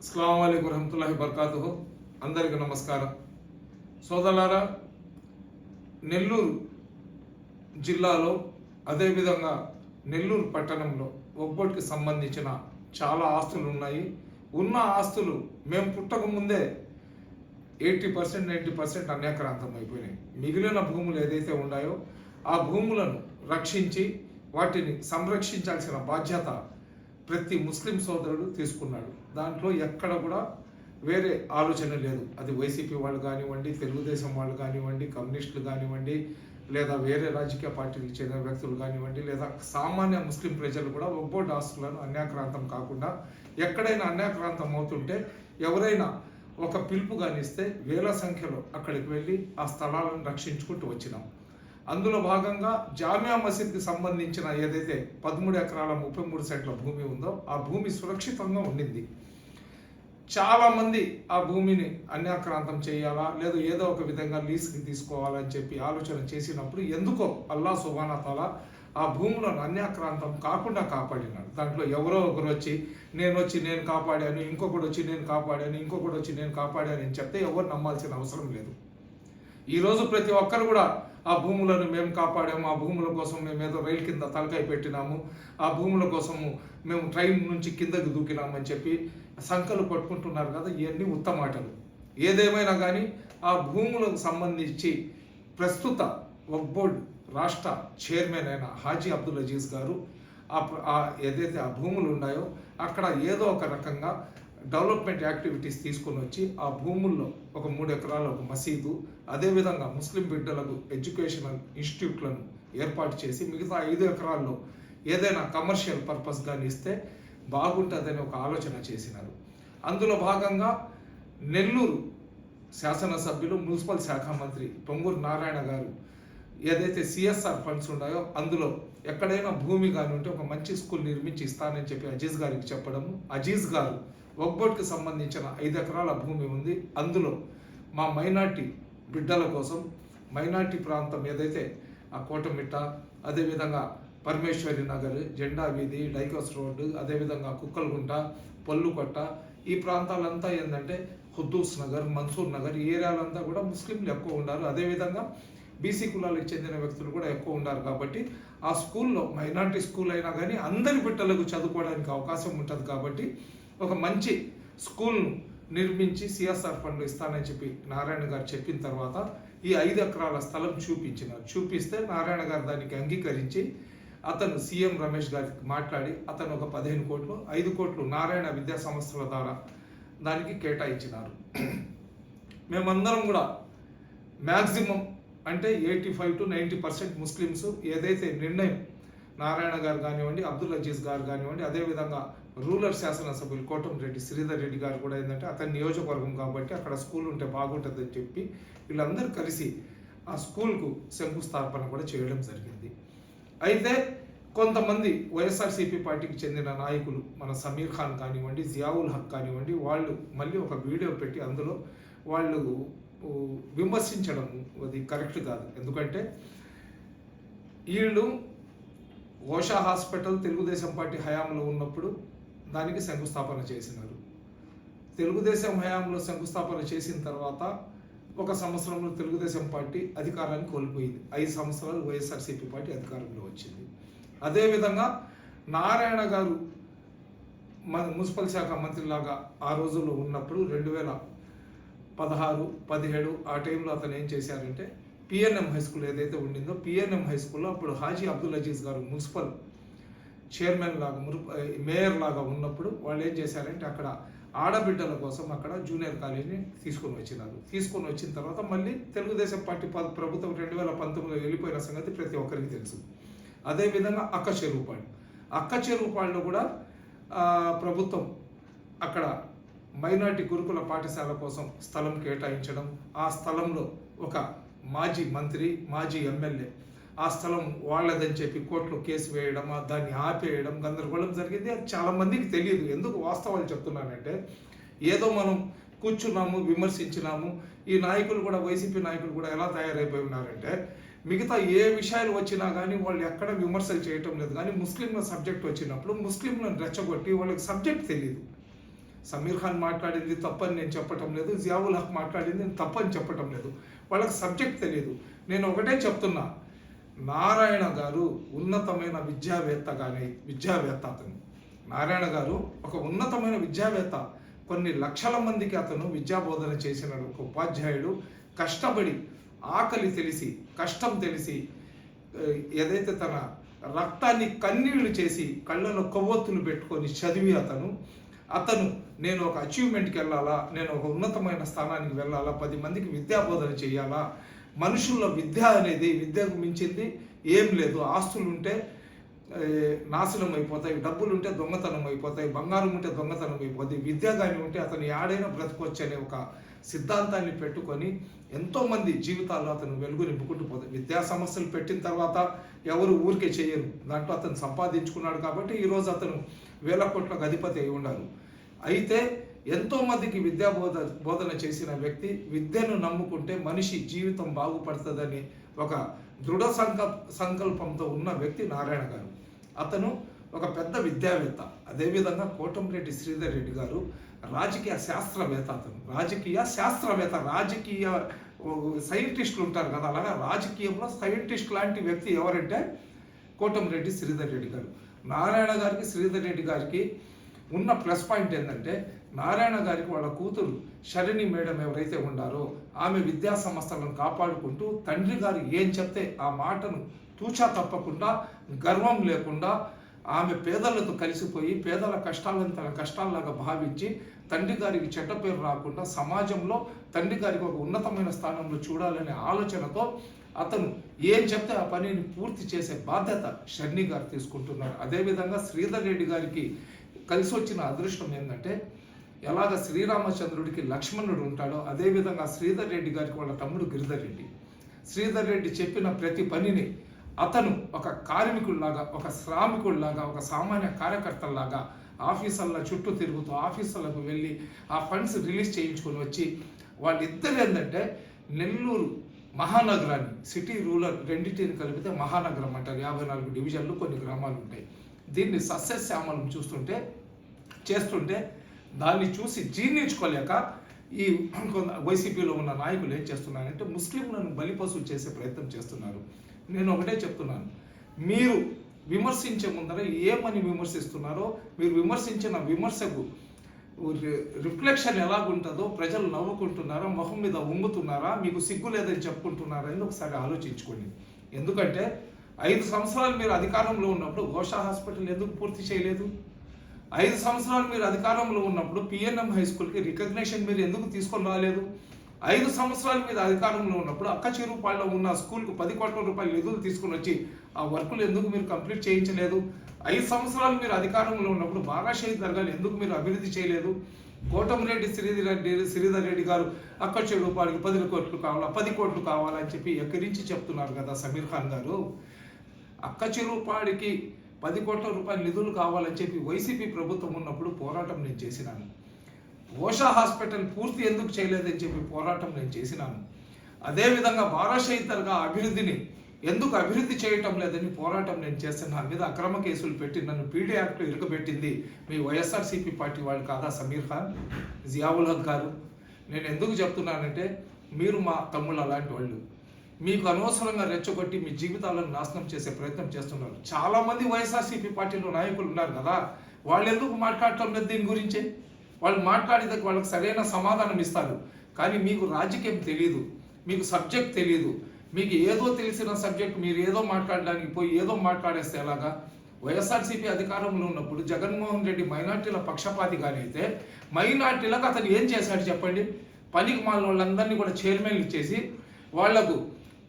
అస్సలాము అలైకుం వరహమతుల్లాహి బర్కాతుహు. అందరికీ నమస్కారం. సోదరులారా, నెల్లూరు జిల్లాలో అదేవిధంగా నెల్లూరు పట్టణంలో ఒక్కోటికి సంబంధించిన చాలా ఆస్తులు ఉన్నాయి. ఉన్న ఆస్తులు మేము పుట్టకముందే 80% 90% అన్యాక్రాంతం అయిపోయినాయి. మిగిలిన భూములు ఏదైతే ఉన్నాయో ఆ భూములను రక్షించి వాటిని సంరక్షించాల్సిన బాధ్యత ప్రతి ముస్లిం సోదరుడు తీసుకున్నాడు. దాంట్లో ఎక్కడ కూడా వేరే ఆలోచన లేదు. అది వైసీపీ వాళ్ళు కానివ్వండి, తెలుగుదేశం వాళ్ళు కానివ్వండి, కమ్యూనిస్టులు కానివ్వండి, లేదా వేరే రాజకీయ పార్టీలకు చెందిన వ్యక్తులు కానివ్వండి, లేదా సామాన్య ముస్లిం ప్రజలు కూడా ఒక్కోటి ఆస్తులను అన్యాక్రాంతం కాకుండా ఎక్కడైనా అన్యాక్రాంతం అవుతుంటే ఎవరైనా ఒక పిలుపు కానిస్తే వేల సంఖ్యలో అక్కడికి వెళ్ళి ఆ స్థలాలను రక్షించుకుంటూ వచ్చినాం. అందులో భాగంగా జామియా మసీద్కి సంబంధించిన ఏదైతే 13 ఎకరాల 33 సెంట్ల భూమి ఉందో ఆ భూమి సురక్షితంగా ఉండింది. చాలామంది ఆ భూమిని అన్యాక్రాంతం చేయాలా లేదా ఏదో ఒక విధంగా లీజ్కి తీసుకోవాలని చెప్పి ఆలోచన చేసినప్పుడు ఎందుకో అల్లాహ్ సుబ్హానహు వ తఆలా ఆ భూములను అన్యాక్రాంతం కాకుండా కాపాడినాడు. దాంట్లో ఎవరో ఒకరు వచ్చి నేను కాపాడాను, ఇంకొకటి వచ్చి నేను కాపాడాను, ఇంకొకటి వచ్చి నేను కాపాడాను అని చెప్తే ఎవరు నమ్మాల్సిన అవసరం లేదు. ఈరోజు ప్రతి ఒక్కరు కూడా ఆ భూములను మేము కాపాడాము, ఆ భూముల కోసం మేము ఏదో రైలు కింద తలకాయ పెట్టినాము, ఆ భూముల కోసము మేము ట్రైన్ నుంచి కిందకి దూకినామని చెప్పి సంఖ్యలు పట్టుకుంటున్నారు కదా. ఇవన్నీ ఉత్తమాటలు. ఏదేమైనా కానీ ఆ భూములకు సంబంధించి ప్రస్తుత వక్ఫ్ బోర్డ్ రాష్ట్ర చైర్మన్ అయిన హాజీ అబ్దుల్ అజీజ్ గారు ఏదైతే ఆ భూములు ఉన్నాయో అక్కడ ఏదో ఒక రకంగా డెవలప్మెంట్ యాక్టివిటీస్ తీసుకొని వచ్చి ఆ భూముల్లో ఒక 3 ఎకరాల ఒక మసీదు, అదేవిధంగా ముస్లిం బిడ్డలకు ఎడ్యుకేషనల్ ఇన్స్టిట్యూట్లను ఏర్పాటు చేసి మిగతా 5 ఎకరాల్లో ఏదైనా కమర్షియల్ పర్పస్ కానీ ఇస్తే బాగుంటుందని ఒక ఆలోచన చేసినారు. అందులో భాగంగా నెల్లూరు శాసనసభ్యులు మున్సిపల్ శాఖ మంత్రి పొంగూరు నారాయణ గారు ఏదైతే సిఎస్ఆర్ ఫండ్స్ ఉన్నాయో అందులో ఎక్కడైనా భూమి కానీ ఉంటే ఒక మంచి స్కూల్ నిర్మించి ఇస్తానని చెప్పి అజీజ్ గారికి చెప్పడము. అజీజ్ గారు వక్ఫ్ బోర్డ్కి సంబంధించిన 5 ఎకరాల భూమి ఉంది. అందులో మా మైనార్టీ బిడ్డల కోసం మైనార్టీ ప్రాంతం ఏదైతే ఆ కోటమిట్ట, అదేవిధంగా పరమేశ్వరి నగర్, జెండా వీధి, డైకోస్ రోడ్డు, అదేవిధంగా కుక్కలగుంట, పల్లుకొట్ట, ఈ ప్రాంతాలంతా ఏంటంటే ఖుద్దూస్ నగర్, మన్సూర్ నగర్, ఈ ఏరియాలంతా కూడా ముస్లింలు ఎక్కువ ఉన్నారు. అదేవిధంగా బీసీ కులాలకు చెందిన వ్యక్తులు కూడా ఎక్కువ ఉన్నారు. కాబట్టి ఆ స్కూల్లో మైనార్టీ స్కూల్ అయినా కానీ అందరి బిడ్డలకు చదువుకోవడానికి అవకాశం ఉంటుంది. కాబట్టి ఒక మంచి స్కూల్ను నిర్మించి సిఎస్ఆర్ ఫండ్ ఇస్తానని చెప్పి నారాయణ గారు చెప్పిన తర్వాత ఈ 5 ఎకరాల స్థలం చూపిస్తే నారాయణ గారు దానికి అంగీకరించి అతను సీఎం రమేష్ గారికి మాట్లాడి అతను ఒక 15 కోట్లు 5 కోట్లు నారాయణ విద్యా సంస్థల ద్వారా దానికి కేటాయించినారు. మేమందరం కూడా మ్యాక్సిమం అంటే 85 to 90% ముస్లిమ్స్ ఏదైతే నిర్ణయం నారాయణ గారు కానివ్వండి, అబ్దుల్ అజీజ్ గారు కానివ్వండి, అదేవిధంగా రూరల్ శాసనసభ్యులు కోటంరెడ్డి శ్రీధర్ రెడ్డి గారు కూడా ఏంటంటే అతని నియోజకవర్గం కాబట్టి అక్కడ స్కూల్ ఉంటే బాగుంటుందని చెప్పి వీళ్ళందరూ కలిసి ఆ స్కూల్కు శంకుస్థాపన కూడా చేయడం జరిగింది. అయితే కొంతమంది వైఎస్ఆర్సీపీ పార్టీకి చెందిన నాయకులు మన సమీర్ ఖాన్ కానివ్వండి, జియావుల్ హక్ కానివ్వండి, వాళ్ళు మళ్ళీ ఒక వీడియో పెట్టి అందులో వాళ్ళు విమర్శించడం అది కరెక్ట్ కాదు. ఎందుకంటే వీళ్ళు ఓషా హాస్పిటల్ తెలుగుదేశం పార్టీ హయాంలో ఉన్నప్పుడు దానికి శంకుస్థాపన చేసినారు. తెలుగుదేశం హయాంలో శంకుస్థాపన చేసిన తర్వాత 1 సంవత్సరంలో తెలుగుదేశం పార్టీ అధికారాన్ని కోల్పోయింది. 5 సంవత్సరాలు వైఎస్ఆర్సీపీ పార్టీ అధికారంలో వచ్చింది. అదేవిధంగా నారాయణ గారు మున్సిపల్ శాఖ మంత్రిలాగా ఆ రోజుల్లో ఉన్నప్పుడు 2016, 17 ఆ టైంలో అతను ఏం చేశారంటే పిఎన్ఎం హై స్కూల్ ఏదైతే ఉండిందో పిఎన్ఎం హై స్కూల్లో అప్పుడు హాజీ అబ్దుల్ అజీజ్ గారు మున్సిపల్ చైర్మన్ లాగా మేయర్ లాగా ఉన్నప్పుడు వాళ్ళు ఏం చేశారంటే అక్కడ ఆడబిడ్డల కోసం అక్కడ జూనియర్ కాలేజీని తీసుకొని వచ్చిన తర్వాత మళ్ళీ తెలుగుదేశం పార్టీ ప్రభుత్వం 2019లో వెళ్ళిపోయిన సంగతి ప్రతి ఒక్కరికి తెలుసు. అదేవిధంగా అక్క చెరువుపాడులో కూడా ప్రభుత్వం అక్కడ మైనార్టీ గురుకుల పాఠశాల కోసం స్థలం కేటాయించడం, ఆ స్థలంలో ఒక మాజీ మంత్రి, మాజీ ఎమ్మెల్యే ఆ స్థలం వాళ్ళదని చెప్పి కోర్టులో కేసు వేయడం, దాన్ని ఆపేయడం, గందరగోళం జరిగింది. అది చాలామందికి తెలియదు. ఎందుకు వాస్తవాలు చెప్తున్నానంటే ఏదో మనం కూర్చున్నాము, విమర్శించినాము. ఈ నాయకులు కూడా వైసీపీ నాయకులు కూడా ఎలా తయారైపోయి ఉన్నారంటే మిగతా ఏ విషయాలు వచ్చినా కానీ వాళ్ళు ఎక్కడ విమర్శలు చేయటం లేదు. కానీ ముస్లింల సబ్జెక్ట్ వచ్చినప్పుడు ముస్లింలను రెచ్చగొట్టి వాళ్ళకి సబ్జెక్ట్ తెలియదు. సమీర్ ఖాన్ మాట్లాడింది తప్పని నేను చెప్పటం లేదు, జియావుల్ హక్ మాట్లాడింది నేను తప్పని చెప్పటం లేదు. వాళ్ళకి సబ్జెక్ట్ తెలియదు. నేను ఒకటే చెప్తున్నా, నారాయణ గారు ఉన్నతమైన విద్యావేత్త అతను. నారాయణ గారు ఒక ఉన్నతమైన విద్యావేత్త. కొన్ని లక్షల మందికి అతను విద్యాబోధన చేసిన ఒక ఉపాధ్యాయుడు. కష్టపడి, ఆకలి తెలిసి, కష్టం తెలిసి, ఏదైతే తన రక్తాన్ని కన్నీళ్లు చేసి కళ్ళలో కొవ్వొత్తులు పెట్టుకొని చదివి అతను నేను ఒక అచీవ్మెంట్కి వెళ్ళాలా, నేను ఒక ఉన్నతమైన స్థానానికి వెళ్ళాలా, 10 మందికి విద్యాబోధన చేయాలా, మనుషుల్లో విద్యకు మించింది ఏం లేదు. ఆస్తులు ఉంటే నాశనం అయిపోతాయి, డబ్బులు ఉంటే దొంగతనం అయిపోతాయి, బంగారం ఉంటే దొంగతనం అయిపోతాయి, విద్య కానీ ఉంటే అతను యాడైనా బ్రతకొచ్చు అనే ఒక సిద్ధాంతాన్ని పెట్టుకొని ఎంతోమంది జీవితాల్లో అతను వెలుగు నింపుకుంటూ పోతాయి. విద్యా సమస్యలు పెట్టిన తర్వాత ఎవరు ఊరికే చేయరు. దాంట్లో అతను సంపాదించుకున్నాడు కాబట్టి ఈరోజు అతను 1000 కోట్లకు అధిపతి అయి ఉన్నారు. అయితే ఎంతోమందికి బోధన చేసిన వ్యక్తి, విద్యను నమ్ముకుంటే మనిషి జీవితం బాగుపడుతుందని ఒక దృఢ సంకల్పంతో ఉన్న వ్యక్తి నారాయణ గారు. అతను ఒక పెద్ద విద్యావేత్త. అదేవిధంగా కోటంరెడ్డి శ్రీధర్ రెడ్డి గారు రాజకీయ శాస్త్రవేత్త. అతను రాజకీయ సైంటిస్టులు ఉంటారు కదా, అలాగా రాజకీయంలో సైంటిస్ట్ లాంటి వ్యక్తి ఎవరంటే కోటంరెడ్డి శ్రీధర్ రెడ్డి గారు. నారాయణ గారికి, శ్రీధర్ రెడ్డి గారికి ఉన్న ప్లస్ పాయింట్ ఏంటంటే, నారాయణ గారికి వాళ్ళ కూతురు శరణి మేడం ఎవరైతే ఉన్నారో ఆమె విద్యా సంస్థలను కాపాడుకుంటూ తండ్రి గారు ఏం చెప్తే ఆ మాటను తూచా తప్పకుండా, గర్వం లేకుండా ఆమె పేదలతో కలిసిపోయి పేదల కష్టాలను తన కష్టాల్లాగా భావించి తండ్రి గారికి చెడ్డ పేరు రాకుండా సమాజంలో తండ్రి గారికి ఒక ఉన్నతమైన స్థానంలో చూడాలనే ఆలోచనతో అతను ఏం చెప్తే ఆ పనిని పూర్తి చేసే బాధ్యత షర్ణి గారు తీసుకుంటున్నారు. అదేవిధంగా శ్రీధర్ రెడ్డి గారికి కలిసి వచ్చిన అదృష్టం ఏంటంటే, ఎలాగ శ్రీరామచంద్రుడికి లక్ష్మణుడు ఉంటాడో అదేవిధంగా శ్రీధర్ రెడ్డి గారికి వాళ్ళ తమ్ముడు గిరిధర్ రెడ్డి. శ్రీధర్ రెడ్డి చెప్పిన ప్రతి పనిని అతను ఒక కార్మికుడిలాగా, ఒక శ్రామికుడిలాగా, ఒక సామాన్య కార్యకర్తలాగా ఆఫీసర్ల చుట్టూ తిరుగుతూ ఆఫీసర్లకు వెళ్ళి ఆ ఫండ్స్ రిలీజ్ చేయించుకొని వచ్చి వాళ్ళిద్దరు ఏంటంటే నెల్లూరు మహానగరాన్ని, సిటీ రూరల్ రెండింటిని కలిపితే మహానగరం అంటారు. 54 డివిజన్లు, కొన్ని గ్రామాలు ఉంటాయి. దీన్ని సస్యశ్యామలం చేస్తుంటే దాన్ని చూసి జీర్ణించుకోలేక ఈ వైసీపీలో ఉన్న నాయకులు ఏం చేస్తున్నారంటే ముస్లింలను బలిపశువులు చేసే ప్రయత్నం చేస్తున్నారు. నేను ఒకటే చెప్తున్నాను, మీరు విమర్శించే ముందర ఏమని విమర్శిస్తున్నారో, మీరు విమర్శించిన విమర్శకు రిఫ్లెక్షన్ ఎలాగుంటుందో, ప్రజలు నవ్వుకుంటున్నారా, మొహం మీద ఉమ్ముతున్నారా, మీకు సిగ్గు లేదని చెప్పుకుంటున్నారా అని ఒకసారి ఆలోచించుకోండి. ఎందుకంటే 5 సంవత్సరాలు మీరు అధికారంలో ఉన్నప్పుడు ఘోషా హాస్పిటల్ ఎందుకు పూర్తి చేయలేదు? 5 సంవత్సరాలు మీరు అధికారంలో ఉన్నప్పుడు పిఎన్ఎం హై స్కూల్కి రికగ్నేషన్ మీరు ఎందుకు తీసుకొని రాలేదు? 5 సంవత్సరాలు మీద అధికారంలో ఉన్నప్పుడు అక్కచెరువుపాడులో ఉన్న స్కూల్కు 10 కోట్ల రూపాయల నిధులు తీసుకుని వచ్చి ఆ వర్కులు ఎందుకు మీరు కంప్లీట్ చేయించలేదు? 5 సంవత్సరాలు మీరు అధికారంలో ఉన్నప్పుడు బాగా షహీద్ దర్గాలు ఎందుకు మీరు అభివృద్ధి చేయలేదు? కోటంరెడ్డి శ్రీధర్ రెడ్డి గారు అక్కచెరువుపాడుకి 10 కోట్లు కావాలా, 10 కోట్లు కావాలని చెప్పి ఎక్కరించి చెప్తున్నారు కదా సమీర్ ఖాన్ గారు. అక్కచెరువుపాడుకి 10 కోట్ల రూపాయల నిధులు కావాలని చెప్పి వైసీపీ ప్రభుత్వం ఉన్నప్పుడు పోరాటం నేను చేసినాను. ఓషా హాస్పిటల్ పూర్తి ఎందుకు చేయలేదని చెప్పి పోరాటం నేను చేసినాను. అదేవిధంగా బారా షహీద్ దర్గా అభివృద్ధిని ఎందుకు అభివృద్ధి చేయటం లేదని పోరాటం నేను చేస్తున్నాను. నా మీద అక్రమ కేసులు పెట్టి నన్ను పీడీ యాక్ట్లో ఇరుకబెట్టింది మీ వైఎస్ఆర్సీపీ పార్టీ వాళ్ళు కాదా సమీర్ ఖాన్, జియావుల్ హక్ గారు? నేను ఎందుకు చెప్తున్నానంటే, మీరు మా తమ్ముళ్ళు అలాంటి వాళ్ళు. మీకు అనవసరంగా రెచ్చగొట్టి మీ జీవితాలను నాశనం చేసే ప్రయత్నం చేస్తున్నారు. చాలామంది వైఎస్ఆర్సీపీ పార్టీలో నాయకులు ఉన్నారు కదా, వాళ్ళు ఎందుకు మాట్లాడటం లేదు దీని గురించే? వాళ్ళు మాట్లాడితే వాళ్ళకి సరైన సమాధానం ఇస్తారు. కానీ మీకు రాజకీయం తెలియదు, మీకు సబ్జెక్ట్ తెలియదు. మీకు ఏదో తెలిసిన సబ్జెక్ట్ మీరు ఏదో మాట్లాడడానికి పోయి ఏదో మాట్లాడేస్తే ఎలాగా? వైఎస్ఆర్సీపీ అధికారంలో ఉన్నప్పుడు జగన్మోహన్ రెడ్డి మైనార్టీల పక్షపాతిగానే అయితే మైనార్టీలకు అతను ఏం చేశాడు చెప్పండి? పనికి మాలిన వాళ్ళందరినీ కూడా చైర్మన్లు ఇచ్చేసి వాళ్లకు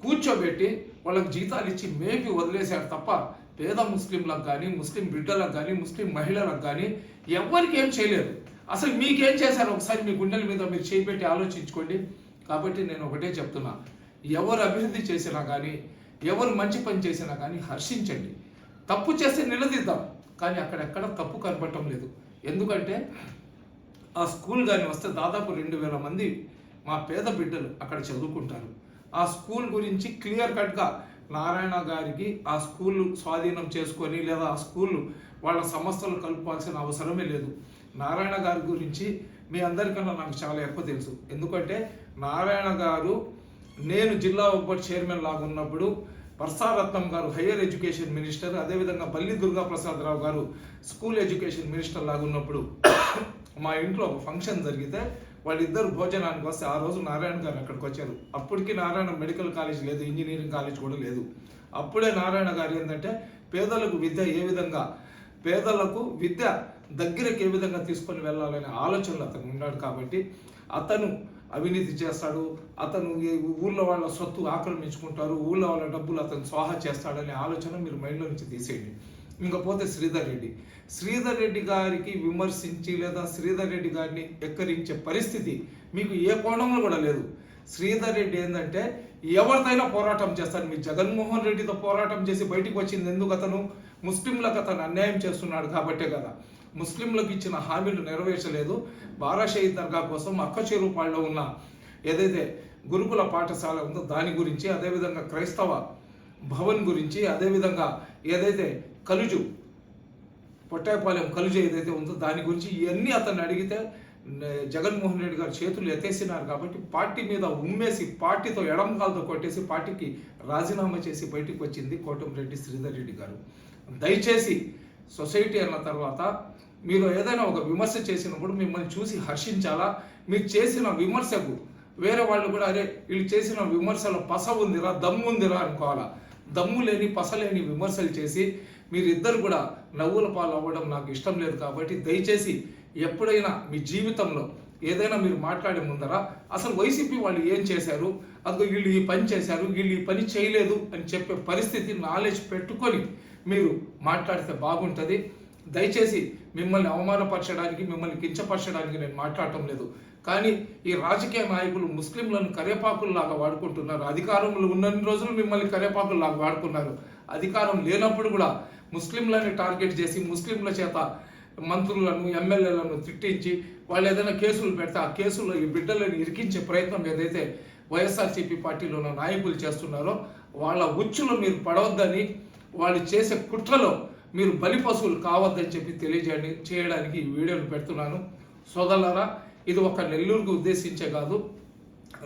కూర్చోబెట్టి వాళ్ళకు జీతాలు ఇచ్చి మేపి వదిలేశాడు తప్ప పేద ముస్లింలకు కానీ, ముస్లిం బిడ్డలకు కానీ, ముస్లిం మహిళలకు కానీ ఎవరికి ఏం చేయలేదు. అసలు మీకేం చేశారు? ఒకసారి మీ గుండెల మీద మీరు చేపెట్టి ఆలోచించుకోండి. కాబట్టి నేను ఒకటే చెప్తున్నా, ఎవరు అభివృద్ధి చేసినా కానీ, ఎవరు మంచి పని చేసినా కానీ హర్షించండి. తప్పు చేస్తే నిలదీద్దాం, కానీ అక్కడెక్కడ తప్పు కనపడటం లేదు. ఎందుకంటే ఆ స్కూల్ కానీ వస్తే దాదాపు 2000 మంది మా పేద బిడ్డలు అక్కడ చదువుకుంటారు. ఆ స్కూల్ గురించి క్లియర్ కట్గా నారాయణ గారికి ఆ స్కూల్ స్వాధీనం చేసుకొని లేదా ఆ స్కూల్ వాళ్ళ సంస్థలు కలుపాల్సిన అవసరమే లేదు. నారాయణ గారి గురించి మీ అందరికన్నా నాకు చాలా ఎక్కువ తెలుసు. ఎందుకంటే నారాయణ గారు నేను జిల్లా బోర్డు చైర్మన్ లాగా ఉన్నప్పుడు పర్సారత్నం గారు హయ్యర్ ఎడ్యుకేషన్ మినిస్టర్, అదేవిధంగా బల్లి దుర్గాప్రసాదరావు గారు స్కూల్ ఎడ్యుకేషన్ మినిస్టర్ లాగా ఉన్నప్పుడు మా ఇంట్లో ఒక ఫంక్షన్ జరిగితే వాళ్ళిద్దరు భోజనానికి వస్తే ఆ రోజు నారాయణ గారు అక్కడికి వచ్చారు. అప్పటికి నారాయణ మెడికల్ కాలేజ్ లేదు, ఇంజనీరింగ్ కాలేజ్ కూడా లేదు. అప్పుడే నారాయణ గారు ఏంటంటే పేదలకు విద్య ఏ విధంగా, పేదలకు విద్య దగ్గరికి ఏ విధంగా తీసుకొని వెళ్ళాలనే ఆలోచనలు అతను ఉన్నాడు. కాబట్టి అతను అవినీతి చేస్తాడు, అతను ఊళ్ళో వాళ్ళ సొత్తు ఆక్రమించుకుంటారు, ఊళ్ళో వాళ్ళ డబ్బులు అతను స్వాహా చేస్తాడనే ఆలోచన మీరు మైండ్లో నుంచి తీసేయండి. ఇంకపోతే శ్రీధర్ రెడ్డి గారికి విమర్శించి లేదా శ్రీధర్ రెడ్డి గారిని ఎక్కరించే పరిస్థితి మీకు ఏ కోణంలో కూడా లేదు. శ్రీధర్ రెడ్డి ఏంటంటే ఎవరితోనైనా పోరాటం చేస్తారు. మీ జగన్మోహన్ రెడ్డితో పోరాటం చేసి బయటికి వచ్చింది ఎందుకు? అతను ముస్లింలకు అతను అన్యాయం చేస్తున్నాడు కాబట్టే కదా. ముస్లింలకు ఇచ్చిన హామీలు నెరవేర్చలేదు. బారా షహీద్ దర్గా కోసం అక్క చెరువుపాడులో ఉన్న ఏదైతే గురుకుల పాఠశాల ఉందో దాని గురించి, అదేవిధంగా క్రైస్తవ భవన్ గురించి, అదేవిధంగా ఏదైతే కలుజు పొట్టాయపాలెం కలుజు ఏదైతే ఉందో దాని గురించి ఇవన్నీ అతన్ని అడిగితే జగన్మోహన్ రెడ్డి గారు చేతులు ఎత్తేసినారు. కాబట్టి పార్టీ మీద ఉమ్మేసి, పార్టీతో ఎడంకాలతో కొట్టేసి పార్టీకి రాజీనామా చేసి బయటికి వచ్చింది కోటంరెడ్డి శ్రీధర్ రెడ్డి గారు. దయచేసి సొసైటీ అన్న తర్వాత మీరు ఏదైనా ఒక విమర్శ చేసినప్పుడు మిమ్మల్ని చూసి హర్షించాలా. మీరు చేసిన విమర్శకు వేరే వాళ్ళు కూడా అరే వీళ్ళు చేసిన విమర్శలో పస ఉందిరా, దమ్ము ఉందిరా అనుకోవాలా. దమ్ము లేని పసలేని విమర్శలు చేసి మీరిద్దరు కూడా నవ్వుల పాలు అవ్వడం నాకు ఇష్టం లేదు. కాబట్టి దయచేసి ఎప్పుడైనా మీ జీవితంలో ఏదైనా మీరు మాట్లాడే ముందర అసలు వైసీపీ వాళ్ళు ఏం చేశారు, అదిగో వీళ్ళు ఈ పని చేశారు, వీళ్ళు ఈ పని చేయలేదు అని చెప్పే పరిస్థితి నాలెడ్జ్ పెట్టుకొని మీరు మాట్లాడితే బాగుంటుంది. దయచేసి మిమ్మల్ని అవమానపరచడానికి, మిమ్మల్ని కించపరచడానికి నేను మాట్లాడటం లేదు. కానీ ఈ రాజకీయ నాయకులు ముస్లింలను కరేపాకుల్లాగా వాడుకుంటున్నారు. అధికారంలో ఉన్నన్ని రోజులు మిమ్మల్ని కరేపాకుల్లాగా వాడుకున్నారు. అధికారం లేనప్పుడు కూడా ముస్లింలని టార్గెట్ చేసి ముస్లింల చేత మంత్రులను, ఎమ్మెల్యేలను తిట్టించి వాళ్ళు ఏదైనా కేసులు పెడితే ఆ కేసుల్లో ఈ బిడ్డలను ఇరికించే ప్రయత్నం ఏదైతే వైఎస్ఆర్సీపీ పార్టీలో ఉన్న నాయకులు చేస్తున్నారో వాళ్ళ ఉచ్చులో మీరు పడవద్దని, వాళ్ళు చేసే కుట్రలో మీరు బలి పశువులు కావద్దని చెప్పి చేయడానికి ఈ వీడియోను పెడుతున్నాను. సోదరులారా, ఇది ఒక నెల్లూరుకు ఉద్దేశించే కాదు,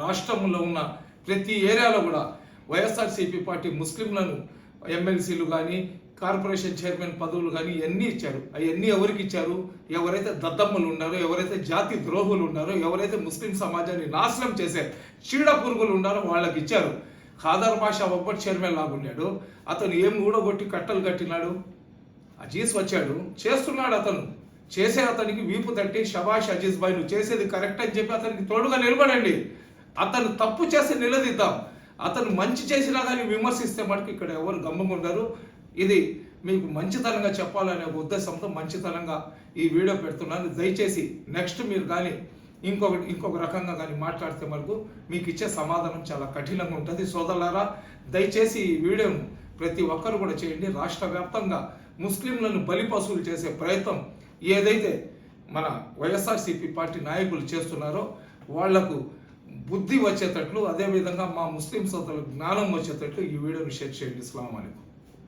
రాష్ట్రంలో ఉన్న ప్రతి ఏరియాలో కూడా వైఎస్ఆర్సీపీ పార్టీ ముస్లింలను ఎమ్మెల్సీలు కానీ, కార్పొరేషన్ చైర్మన్ పదవులు కానీ ఇవన్నీ ఇచ్చారు. అవన్నీ ఎవరికి ఇచ్చారు? ఎవరైతే దద్దమ్మలు ఉన్నారో, ఎవరైతే జాతి ద్రోహులు ఉన్నారో, ఎవరైతే ముస్లిం సమాజాన్ని నాశనం చేసే చీడ పురుగులు ఉన్నారో వాళ్ళకి ఇచ్చారు. ఖాదర్ బాషా ఒబ్బటి చైర్మన్ లాగున్నాడు. అతను ఏం ఊడగొట్టి కట్టలు కట్టినాడు? అజీజ్ వచ్చాడు, చేస్తున్నాడు. అతను చేసే అతనికి వీపు తట్టి షబాష్ అజీజ్ భాయ్ నువ్వు చేసేది కరెక్ట్ అని చెప్పి అతనికి తోడుగా నిలబడండి. అతను తప్పు చేసి నిలదీద్దాం. అతను మంచి చేసినా కానీ విమర్శిస్తే మటుకు ఇక్కడ ఎవరు గమ్ముకుంటారు. ఇది మీకు మంచితనంగా చెప్పాలనే ఉద్దేశంతో మంచితనంగా ఈ వీడియో పెడుతున్నాను. దయచేసి నెక్స్ట్ మీరు కానీ ఇంకొక రకంగా కానీ మాట్లాడితే మనకు మీకు ఇచ్చే సమాధానం చాలా కఠినంగా ఉంటుంది. సోదరులారా, దయచేసి ఈ వీడియోను ప్రతి ఒక్కరు కూడా చేయండి. రాష్ట్ర వ్యాప్తంగా ముస్లింలను బలి పశువులు చేసే ప్రయత్నం ఏదైతే మన వైఎస్ఆర్సీపీ పార్టీ నాయకులు చేస్తున్నారో వాళ్లకు బుద్ధి వచ్చేటట్లు, అదేవిధంగా మా ముస్లిం సోదరులకు జ్ఞానం వచ్చేటట్లు ఈ వీడియోను షేర్ చేయండి. అస్సలాము అలైకుం.